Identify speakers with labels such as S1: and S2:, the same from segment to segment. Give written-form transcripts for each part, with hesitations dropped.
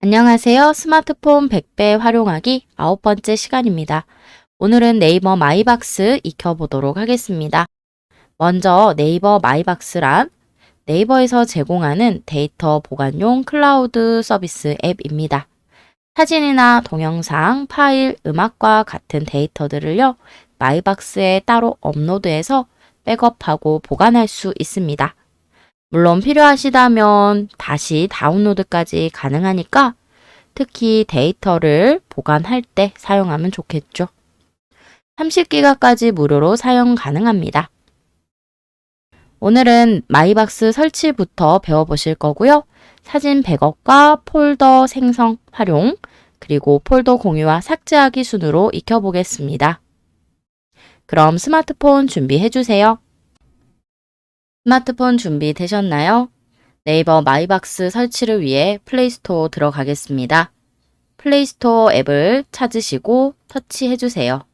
S1: 안녕하세요. 스마트폰 100배 활용하기 9번째 시간입니다. 오늘은 네이버 마이박스 익혀보도록 하겠습니다. 먼저 네이버 마이박스란 네이버에서 제공하는 데이터 보관용 클라우드 서비스 앱입니다. 사진이나 동영상, 파일, 음악과 같은 데이터들을요, 마이박스에 따로 업로드해서 백업하고 보관할 수 있습니다. 물론 필요하시다면 다시 다운로드까지 가능하니까 특히 데이터를 보관할 때 사용하면 좋겠죠. 30기가까지 무료로 사용 가능합니다. 오늘은 마이박스 설치부터 배워보실 거고요. 사진 백업과 폴더 생성, 활용, 그리고 폴더 공유와 삭제하기 순으로 익혀보겠습니다. 그럼 스마트폰 준비해주세요. 스마트폰 준비되셨나요? 네이버 마이박스 설치를 위해 플레이스토어 들어가겠습니다. 플레이스토어 앱을 찾으시고 터치해주세요.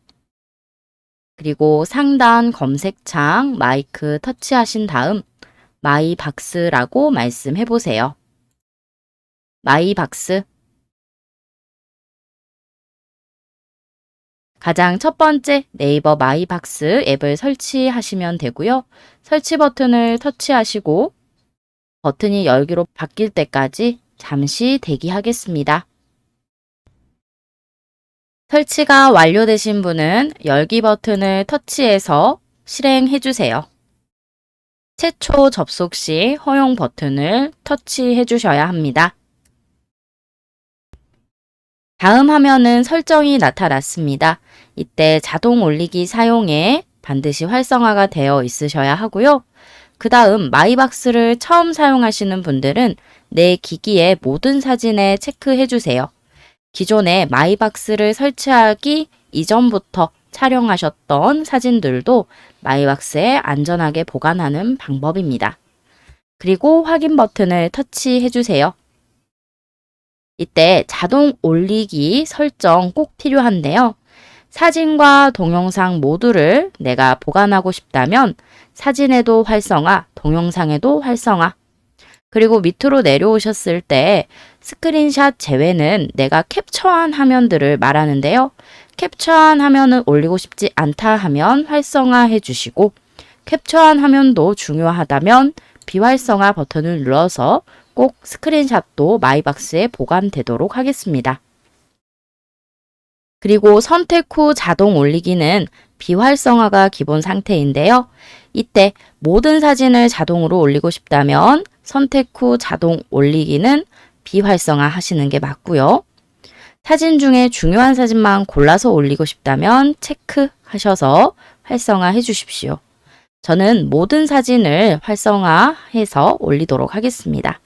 S1: 그리고 상단 검색창 마이크 터치하신 다음 마이박스라고 말씀해보세요. 마이박스. 가장 첫 번째 네이버 마이박스 앱을 설치하시면 되고요. 설치 버튼을 터치하시고 버튼이 열기로 바뀔 때까지 잠시 대기하겠습니다. 설치가 완료되신 분은 열기 버튼을 터치해서 실행해 주세요. 최초 접속 시 허용 버튼을 터치해 주셔야 합니다. 다음 화면은 설정이 나타났습니다. 이때 자동 올리기 사용에 반드시 활성화가 되어 있으셔야 하고요. 그 다음 마이박스를 처음 사용하시는 분들은 내 기기의 모든 사진에 체크해 주세요. 기존에 마이박스를 설치하기 이전부터 촬영하셨던 사진들도 마이박스에 안전하게 보관하는 방법입니다. 그리고 확인 버튼을 터치해 주세요. 이때 자동 올리기 설정 꼭 필요한데요. 사진과 동영상 모두를 내가 보관하고 싶다면 사진에도 활성화, 동영상에도 활성화, 그리고 밑으로 내려오셨을 때 스크린샷 제외는 내가 캡처한 화면들을 말하는데요. 캡처한 화면을 올리고 싶지 않다 하면 활성화해 주시고 캡처한 화면도 중요하다면 비활성화 버튼을 눌러서 꼭 스크린샷도 마이박스에 보관되도록 하겠습니다. 그리고 선택 후 자동 올리기는 비활성화가 기본 상태인데요. 이때 모든 사진을 자동으로 올리고 싶다면 선택 후 자동 올리기는 비활성화 하시는 게 맞고요. 사진 중에 중요한 사진만 골라서 올리고 싶다면 체크하셔서 활성화해 주십시오. 저는 모든 사진을 활성화해서 올리도록 하겠습니다.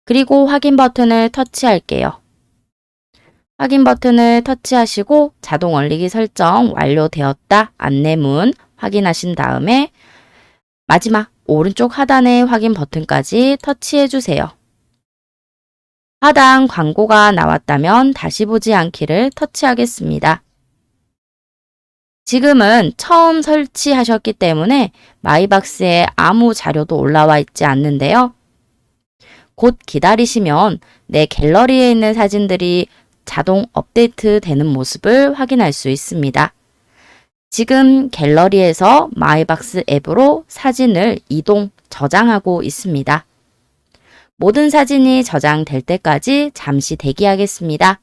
S1: 그리고 확인 버튼을 터치할게요. 확인 버튼을 터치하시고 자동 올리기 설정 완료되었다 안내문 확인하신 다음에 마지막 오른쪽 하단의 확인 버튼까지 터치해 주세요. 하단 광고가 나왔다면 다시 보지 않기를 터치하겠습니다. 지금은 처음 설치하셨기 때문에 마이박스에 아무 자료도 올라와 있지 않는데요. 곧 기다리시면 내 갤러리에 있는 사진들이 자동 업데이트 되는 모습을 확인할 수 있습니다. 지금 갤러리에서 마이박스 앱으로 사진을 이동, 저장하고 있습니다. 모든 사진이 저장될 때까지 잠시 대기하겠습니다.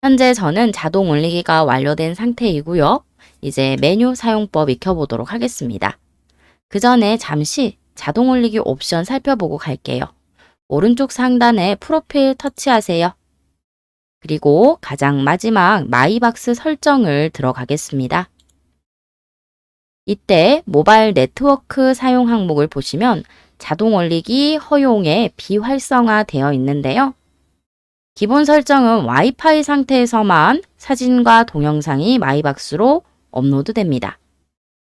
S1: 현재 저는 자동 올리기가 완료된 상태이고요. 이제 메뉴 사용법 익혀보도록 하겠습니다. 그 전에 잠시 자동 올리기 옵션 살펴보고 갈게요. 오른쪽 상단에 프로필 터치하세요. 그리고 가장 마지막 마이박스 설정을 들어가겠습니다. 이때 모바일 네트워크 사용 항목을 보시면 자동 올리기 허용에 비활성화 되어 있는데요. 기본 설정은 와이파이 상태에서만 사진과 동영상이 마이박스로 업로드됩니다.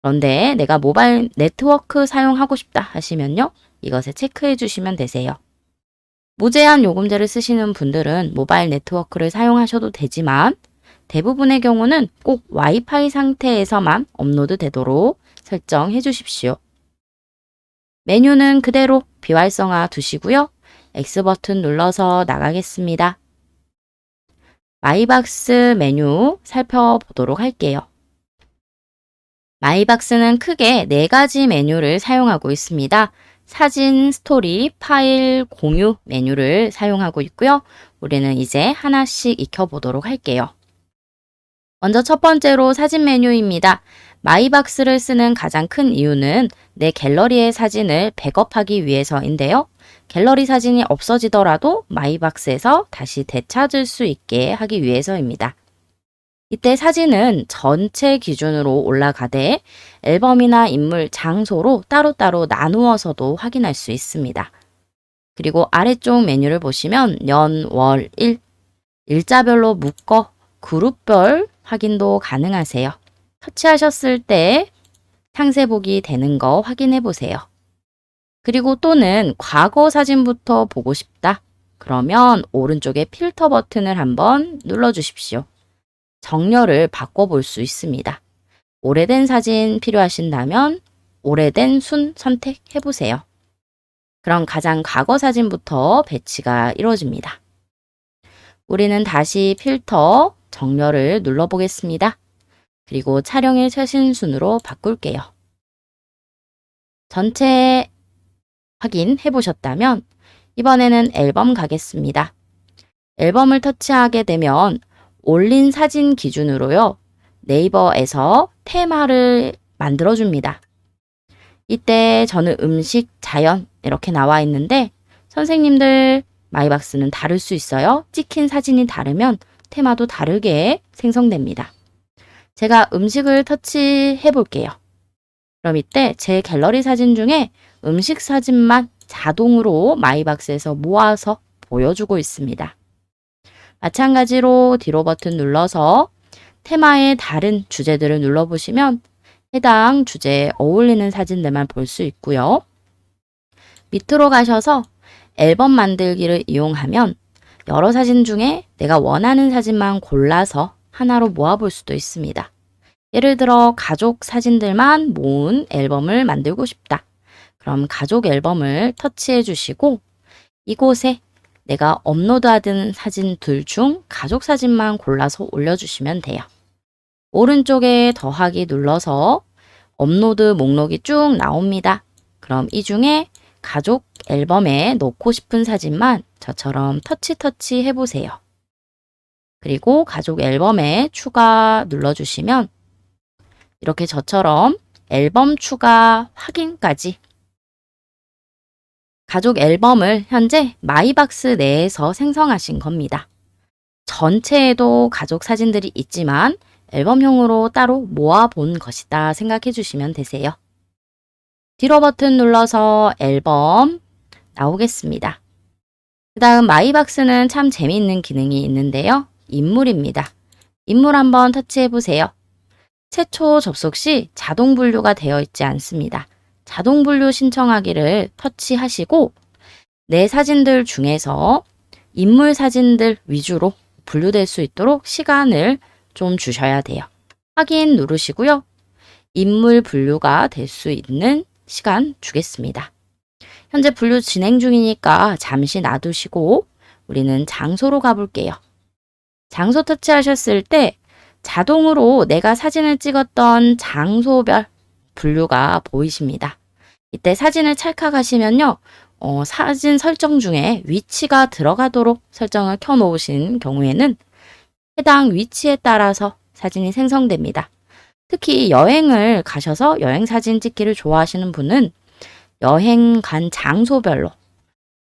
S1: 그런데 내가 모바일 네트워크 사용하고 싶다 하시면요. 이것에 체크해 주시면 되세요. 무제한 요금제를 쓰시는 분들은 모바일 네트워크를 사용하셔도 되지만 대부분의 경우는 꼭 와이파이 상태에서만 업로드 되도록 설정해 주십시오. 메뉴는 그대로 비활성화 두시고요. X 버튼 눌러서 나가겠습니다. 마이박스 메뉴 살펴보도록 할게요. 마이박스는 크게 4가지 메뉴를 사용하고 있습니다. 사진, 스토리, 파일, 공유 메뉴를 사용하고 있고요. 우리는 이제 하나씩 익혀보도록 할게요. 먼저 첫 번째로 사진 메뉴입니다. 마이박스를 쓰는 가장 큰 이유는 내 갤러리의 사진을 백업하기 위해서인데요. 갤러리 사진이 없어지더라도 마이박스에서 다시 되찾을 수 있게 하기 위해서입니다. 이때 사진은 전체 기준으로 올라가되 앨범이나 인물, 장소로 따로따로 나누어서도 확인할 수 있습니다. 그리고 아래쪽 메뉴를 보시면 년, 월, 일, 일자별로 묶어 그룹별 확인도 가능하세요. 터치하셨을 때 상세 보기 되는 거 확인해 보세요. 그리고 또는 과거 사진부터 보고 싶다. 그러면 오른쪽에 필터 버튼을 한번 눌러주십시오. 정렬을 바꿔볼 수 있습니다. 오래된 사진 필요하신다면 오래된 순 선택해 보세요. 그럼 가장 과거 사진부터 배치가 이루어집니다. 우리는 다시 필터 정렬을 눌러보겠습니다. 그리고 촬영일 최신 순으로 바꿀게요. 전체 확인해 보셨다면 이번에는 앨범 가겠습니다. 앨범을 터치하게 되면 올린 사진 기준으로요. 네이버에서 테마를 만들어줍니다. 이때 저는 음식, 자연 이렇게 나와 있는데 선생님들 마이박스는 다를 수 있어요. 찍힌 사진이 다르면 테마도 다르게 생성됩니다. 제가 음식을 터치해 볼게요. 그럼 이때 제 갤러리 사진 중에 음식 사진만 자동으로 마이박스에서 모아서 보여주고 있습니다. 마찬가지로 뒤로 버튼 눌러서 테마의 다른 주제들을 눌러보시면 해당 주제에 어울리는 사진들만 볼 수 있고요. 밑으로 가셔서 앨범 만들기를 이용하면 여러 사진 중에 내가 원하는 사진만 골라서 하나로 모아볼 수도 있습니다. 예를 들어 가족 사진들만 모은 앨범을 만들고 싶다. 그럼 가족 앨범을 터치해 주시고 이곳에 내가 업로드하던 사진들 중 가족 사진만 골라서 올려주시면 돼요. 오른쪽에 더하기 눌러서 업로드 목록이 쭉 나옵니다. 그럼 이 중에 가족 앨범에 넣고 싶은 사진만 저처럼 터치 해보세요. 그리고 가족 앨범에 추가 눌러주시면 이렇게 저처럼 앨범 추가 확인까지 가족 앨범을 현재 마이박스 내에서 생성하신 겁니다. 전체에도 가족 사진들이 있지만 앨범형으로 따로 모아본 것이다 생각해 주시면 되세요. 뒤로 버튼 눌러서 앨범 나오겠습니다. 그 다음 마이박스는 참 재미있는 기능이 있는데요. 인물입니다. 인물 한번 터치해 보세요. 최초 접속 시 자동 분류가 되어 있지 않습니다. 자동 분류 신청하기를 터치하시고 내 사진들 중에서 인물 사진들 위주로 분류될 수 있도록 시간을 좀 주셔야 돼요. 확인 누르시고요. 인물 분류가 될 수 있는 시간 주겠습니다. 현재 분류 진행 중이니까 잠시 놔두시고 우리는 장소로 가볼게요. 장소 터치하셨을 때 자동으로 내가 사진을 찍었던 장소별 분류가 보이십니다. 이때 사진을 찰칵하시면요. 사진 설정 중에 위치가 들어가도록 설정을 켜놓으신 경우에는 해당 위치에 따라서 사진이 생성됩니다. 특히 여행을 가셔서 여행 사진 찍기를 좋아하시는 분은 여행 간 장소별로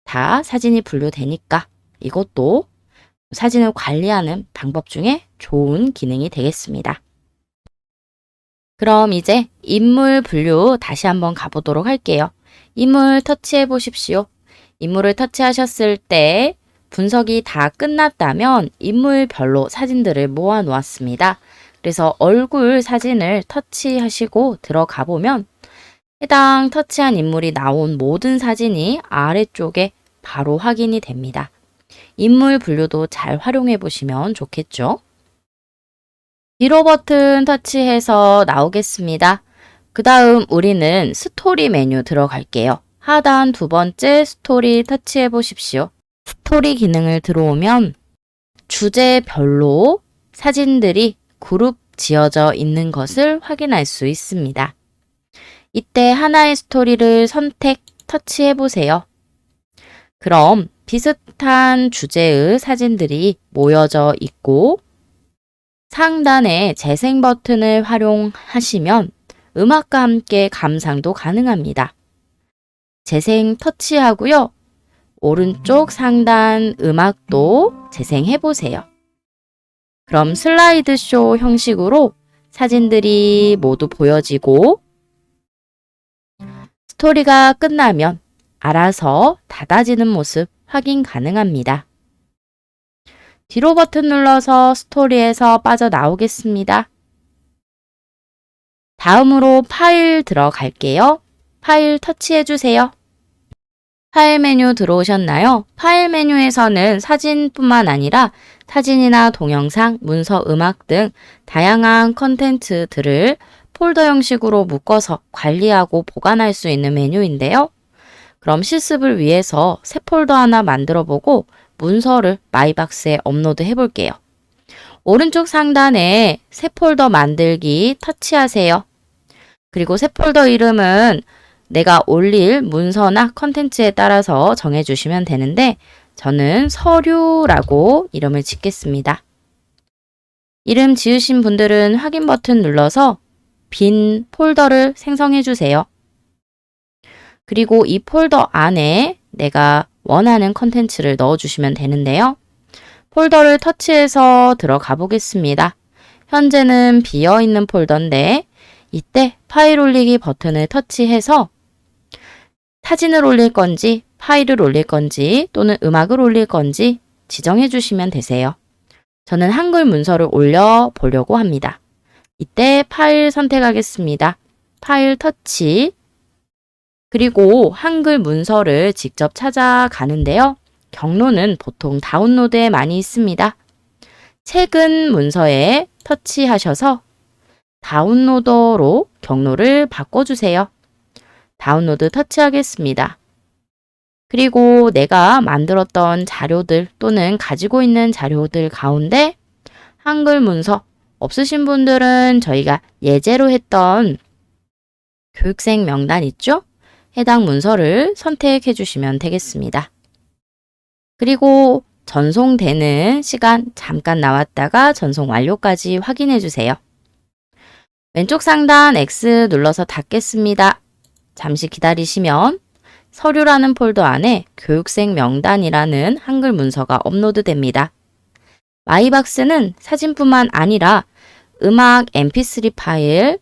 S1: 다 사진이 분류되니까 이것도 사진을 관리하는 방법 중에 좋은 기능이 되겠습니다. 그럼 이제 인물 분류 다시 한번 가보도록 할게요. 인물 터치해 보십시오. 인물을 터치하셨을 때 분석이 다 끝났다면 인물별로 사진들을 모아 놓았습니다. 그래서 얼굴 사진을 터치하시고 들어가 보면 해당 터치한 인물이 나온 모든 사진이 아래쪽에 바로 확인이 됩니다. 인물 분류도 잘 활용해 보시면 좋겠죠. 뒤로 버튼 터치해서 나오겠습니다. 그 다음 우리는 스토리 메뉴 들어갈게요. 하단 두 번째 스토리 터치해 보십시오. 스토리 기능을 들어오면 주제별로 사진들이 그룹 지어져 있는 것을 확인할 수 있습니다. 이때 하나의 스토리를 선택, 터치해 보세요. 그럼 비슷한 주제의 사진들이 모여져 있고 상단의 재생 버튼을 활용하시면 음악과 함께 감상도 가능합니다. 재생 터치하고요. 오른쪽 상단 음악도 재생해 보세요. 그럼 슬라이드쇼 형식으로 사진들이 모두 보여지고 스토리가 끝나면 알아서 닫아지는 모습 확인 가능합니다. 뒤로 버튼 눌러서 스토리에서 빠져나오겠습니다. 다음으로 파일 들어갈게요. 파일 터치해 주세요. 파일 메뉴 들어오셨나요? 파일 메뉴에서는 사진뿐만 아니라 사진이나 동영상, 문서, 음악 등 다양한 컨텐츠들을 폴더 형식으로 묶어서 관리하고 보관할 수 있는 메뉴인데요. 그럼 실습을 위해서 새 폴더 하나 만들어 보고 문서를 마이박스에 업로드 해 볼게요. 오른쪽 상단에 새 폴더 만들기 터치하세요. 그리고 새 폴더 이름은 내가 올릴 문서나 컨텐츠에 따라서 정해주시면 되는데 저는 서류라고 이름을 짓겠습니다. 이름 지으신 분들은 확인 버튼 눌러서 빈 폴더를 생성해 주세요. 그리고 이 폴더 안에 내가 원하는 컨텐츠를 넣어주시면 되는데요. 폴더를 터치해서 들어가 보겠습니다. 현재는 비어있는 폴더인데 이때 파일 올리기 버튼을 터치해서 사진을 올릴 건지 파일을 올릴 건지 또는 음악을 올릴 건지 지정해 주시면 되세요. 저는 한글 문서를 올려 보려고 합니다. 이때 파일 선택하겠습니다. 파일 터치 그리고 한글 문서를 직접 찾아가는데요. 경로는 보통 다운로드에 많이 있습니다. 최근 문서에 터치하셔서 다운로더로 경로를 바꿔주세요. 다운로드 터치하겠습니다. 그리고 내가 만들었던 자료들 또는 가지고 있는 자료들 가운데 한글 문서 없으신 분들은 저희가 예제로 했던 교육생 명단 있죠? 해당 문서를 선택해 주시면 되겠습니다. 그리고 전송되는 시간 잠깐 나왔다가 전송 완료까지 확인해 주세요. 왼쪽 상단 X 눌러서 닫겠습니다. 잠시 기다리시면 서류라는 폴더 안에 교육생 명단이라는 한글 문서가 업로드 됩니다. 마이박스는 사진뿐만 아니라 음악 mp3 파일,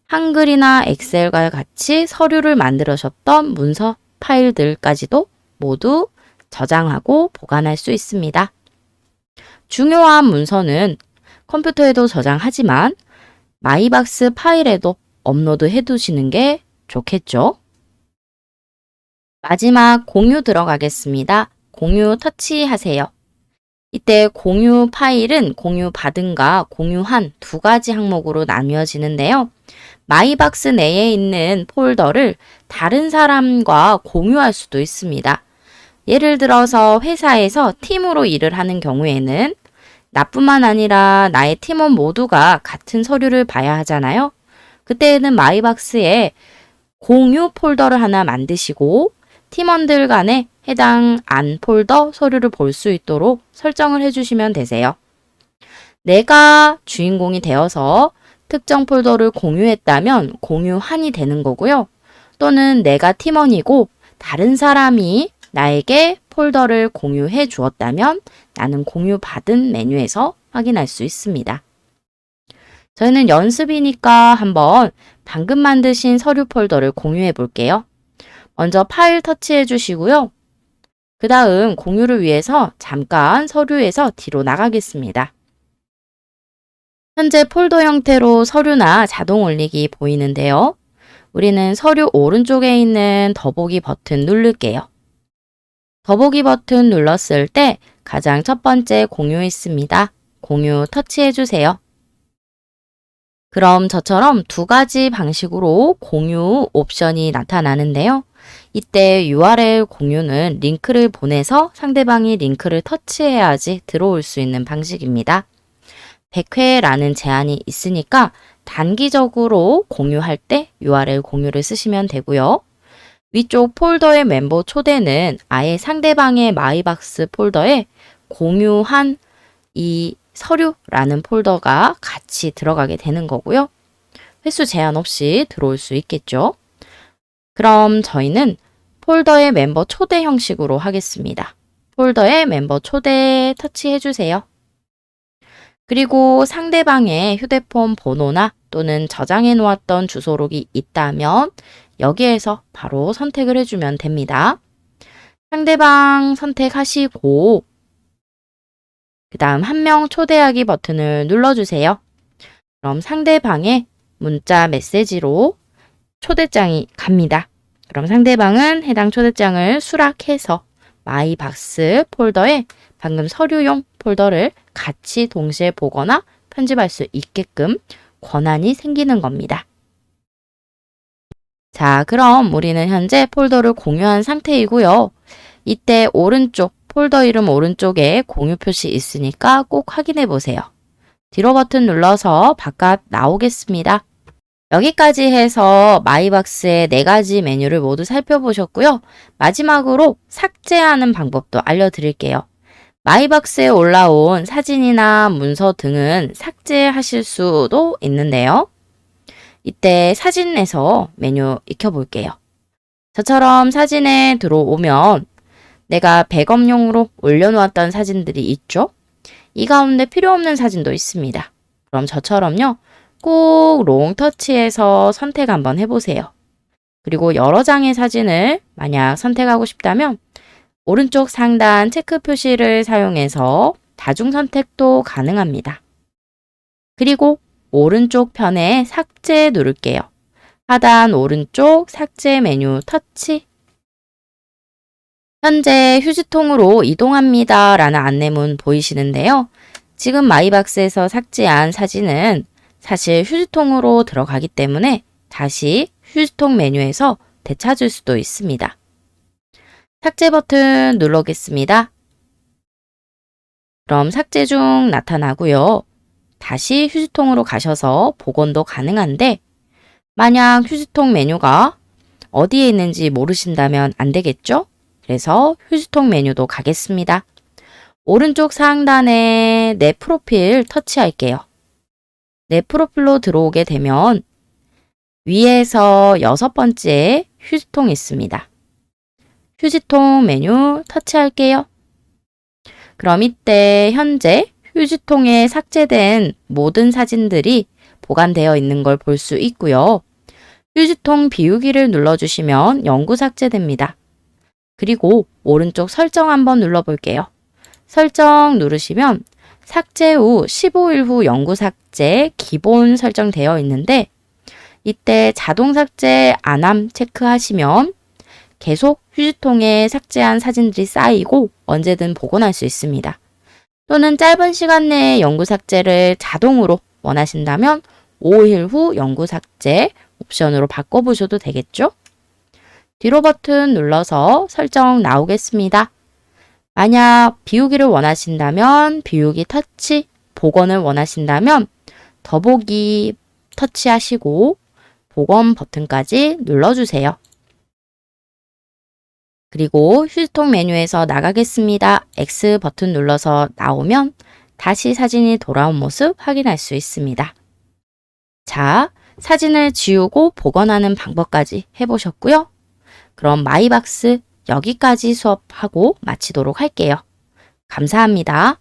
S1: 한글이나 엑셀과 같이 서류를 만들으셨던 문서 파일들까지도 모두 저장하고 보관할 수 있습니다. 중요한 문서는 컴퓨터에도 저장하지만 마이박스 파일에도 업로드 해 두시는 게 좋겠죠? 마지막 공유 들어가겠습니다. 공유 터치하세요. 이때 공유 파일은 공유 받은과 공유한 두 가지 항목으로 나뉘어지는데요. 마이박스 내에 있는 폴더를 다른 사람과 공유할 수도 있습니다. 예를 들어서 회사에서 팀으로 일을 하는 경우에는 나뿐만 아니라 나의 팀원 모두가 같은 서류를 봐야 하잖아요. 그때는 마이박스에 공유 폴더를 하나 만드시고 팀원들 간에 해당 안 폴더 서류를 볼 수 있도록 설정을 해주시면 되세요. 내가 주인공이 되어서 특정 폴더를 공유했다면 공유한이 되는 거고요. 또는 내가 팀원이고 다른 사람이 나에게 폴더를 공유해 주었다면 나는 공유받은 메뉴에서 확인할 수 있습니다. 저희는 연습이니까 한번 방금 만드신 서류 폴더를 공유해 볼게요. 먼저 파일 터치해 주시고요. 그 다음 공유를 위해서 잠깐 서류에서 뒤로 나가겠습니다. 현재 폴더 형태로 서류나 자동 올리기 보이는데요. 우리는 서류 오른쪽에 있는 더보기 버튼 누를게요. 더보기 버튼 눌렀을 때 가장 첫 번째 공유 있습니다. 공유 터치해 주세요. 그럼 저처럼 두 가지 방식으로 공유 옵션이 나타나는데요. 이때 URL 공유는 링크를 보내서 상대방이 링크를 터치해야지 들어올 수 있는 방식입니다. 100회라는 제한이 있으니까 단기적으로 공유할 때 URL 공유를 쓰시면 되고요. 위쪽 폴더의 멤버 초대는 아예 상대방의 마이박스 폴더에 공유한 이 서류라는 폴더가 같이 들어가게 되는 거고요. 횟수 제한 없이 들어올 수 있겠죠. 그럼 저희는 폴더의 멤버 초대 형식으로 하겠습니다. 폴더에 멤버 초대 터치해 주세요. 그리고 상대방의 휴대폰 번호나 또는 저장해 놓았던 주소록이 있다면 여기에서 바로 선택을 해주면 됩니다. 상대방 선택하시고 그 다음 한 명 초대하기 버튼을 눌러주세요. 그럼 상대방의 문자 메시지로 초대장이 갑니다. 그럼 상대방은 해당 초대장을 수락해서 마이박스 폴더에 방금 서류용 폴더를 같이 동시에 보거나 편집할 수 있게끔 권한이 생기는 겁니다. 자, 그럼 우리는 현재 폴더를 공유한 상태이고요. 이때 오른쪽 폴더 이름 오른쪽에 공유 표시 있으니까 꼭 확인해 보세요. 뒤로 버튼 눌러서 바깥 나오겠습니다. 여기까지 해서 마이박스의 4가지 메뉴를 모두 살펴보셨고요. 마지막으로 삭제하는 방법도 알려드릴게요. 마이박스에 올라온 사진이나 문서 등은 삭제하실 수도 있는데요. 이때 사진에서 메뉴 익혀볼게요. 저처럼 사진에 들어오면 내가 백업용으로 올려놓았던 사진들이 있죠? 이 가운데 필요 없는 사진도 있습니다. 그럼 저처럼요. 꼭 롱 터치해서 선택 한번 해보세요. 그리고 여러 장의 사진을 만약 선택하고 싶다면 오른쪽 상단 체크 표시를 사용해서 다중 선택도 가능합니다. 그리고 오른쪽 편에 삭제 누를게요. 하단 오른쪽 삭제 메뉴 터치. 현재 휴지통으로 이동합니다 라는 안내문 보이시는데요. 지금 마이박스에서 삭제한 사진은 사실 휴지통으로 들어가기 때문에 다시 휴지통 메뉴에서 되찾을 수도 있습니다. 삭제 버튼 누르겠습니다. 그럼 삭제 중 나타나고요. 다시 휴지통으로 가셔서 복원도 가능한데 만약 휴지통 메뉴가 어디에 있는지 모르신다면 안 되겠죠? 그래서 휴지통 메뉴도 가겠습니다. 오른쪽 상단에 내 프로필 터치할게요. 내 프로필로 들어오게 되면 위에서 6번째 휴지통 있습니다. 휴지통 메뉴 터치할게요. 그럼 이때 현재 휴지통에 삭제된 모든 사진들이 보관되어 있는 걸 볼 수 있고요. 휴지통 비우기를 눌러주시면 영구 삭제됩니다. 그리고 오른쪽 설정 한번 눌러볼게요. 설정 누르시면 삭제 후 15일 후 영구 삭제 기본 설정되어 있는데 이때 자동 삭제 안함 체크하시면 계속 휴지통에 삭제한 사진들이 쌓이고 언제든 복원할 수 있습니다. 또는 짧은 시간 내에 영구 삭제를 자동으로 원하신다면 5일 후 영구 삭제 옵션으로 바꿔보셔도 되겠죠? 뒤로 버튼 눌러서 설정 나오겠습니다. 만약 비우기를 원하신다면 비우기 터치, 복원을 원하신다면 더보기 터치하시고 복원 버튼까지 눌러주세요. 그리고 휴지통 메뉴에서 나가겠습니다. X 버튼 눌러서 나오면 다시 사진이 돌아온 모습 확인할 수 있습니다. 자, 사진을 지우고 복원하는 방법까지 해보셨고요. 그럼 마이박스 여기까지 수업하고 마치도록 할게요. 감사합니다.